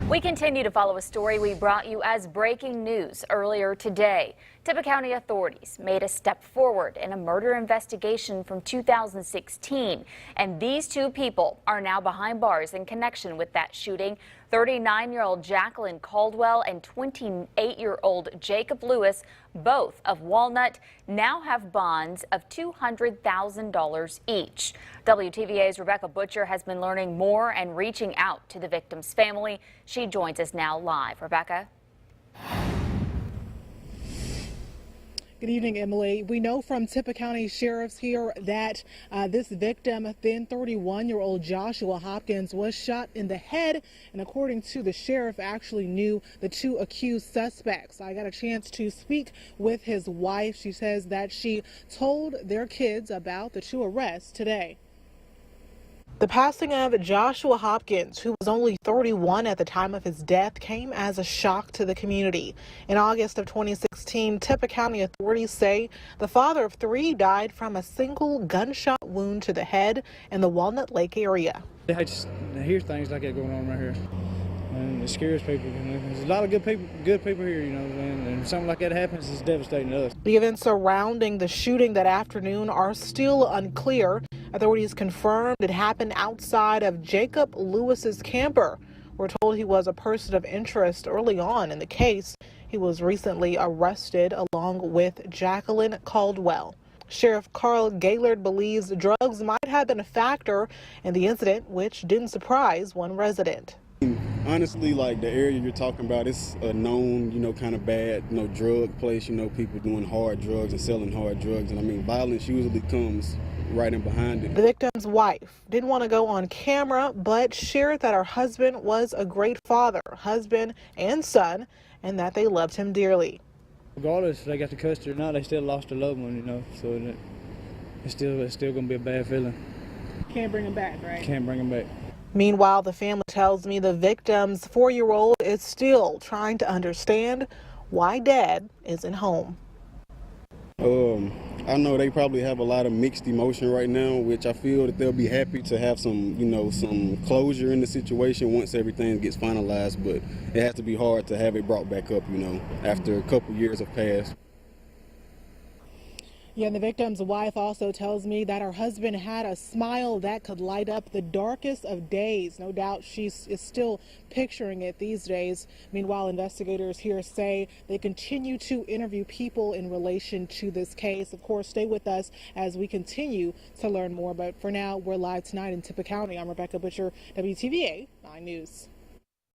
We continue to follow a story we brought you as breaking news earlier today. Tippah County authorities made a step forward in a murder investigation from 2016, and these two people are now behind bars in connection with that shooting. 39-year-old Jacqueline Caldwell and 28-year-old Jacob Lewis, both of Walnut, now have bonds of $200,000 each. WTVA's Rebecca Butcher has been learning more and reaching out to the victim's family. She joins us now live. Rebecca. Good evening, Emily. We know from Tippah County sheriffs here that this victim, then 31-year-old Joshawa Hopkins, was shot in the head, and according to the sheriff, actually knew the two accused suspects. I got a chance to speak with his wife. She says that she told their kids about the two arrests today. The passing of Joshawa Hopkins, who was only 31 at the time of his death, came as a shock to the community. In August of 2016, Tippah County authorities say the father of three died from a single gunshot wound to the head in the Walnut Lake area. I just hear things like that going on right here, and it scares people. There's a lot of good people here, and something like that happens, it's devastating to us. The events surrounding the shooting that afternoon are still unclear. Authorities confirmed it happened outside of Jacob Lewis's camper. We're told he was a person of interest early on in the case. He was recently arrested along with Jacqueline Caldwell. Sheriff Carl Gaylord believes drugs might have been a factor in the incident, which didn't surprise one resident. Honestly, like the area you're talking about, it's a known, kind of bad, drug place. People doing hard drugs and selling hard drugs. And violence usually comes right in behind it. The victim's wife didn't want to go on camera, but shared that her husband was a great father, husband and son, and that they loved him dearly. Regardless if they got the custody or not, they still lost their loved one, so it's still going to be a bad feeling. Can't bring him back, right? Can't bring him back. Meanwhile, the family tells me the victim's 4-year-old is still trying to understand why dad isn't home. I know they probably have a lot of mixed emotion right now, which I feel that they'll be happy to have some, some closure in the situation once everything gets finalized, but it has to be hard to have it brought back up, after a couple years have passed. Yeah, and the victim's wife also tells me that her husband had a smile that could light up the darkest of days. No doubt she is still picturing it these days. Meanwhile, investigators here say they continue to interview people in relation to this case. Of course, stay with us as we continue to learn more. But for now, we're live tonight in Tippah County. I'm Rebecca Butcher, WTVA 9 News.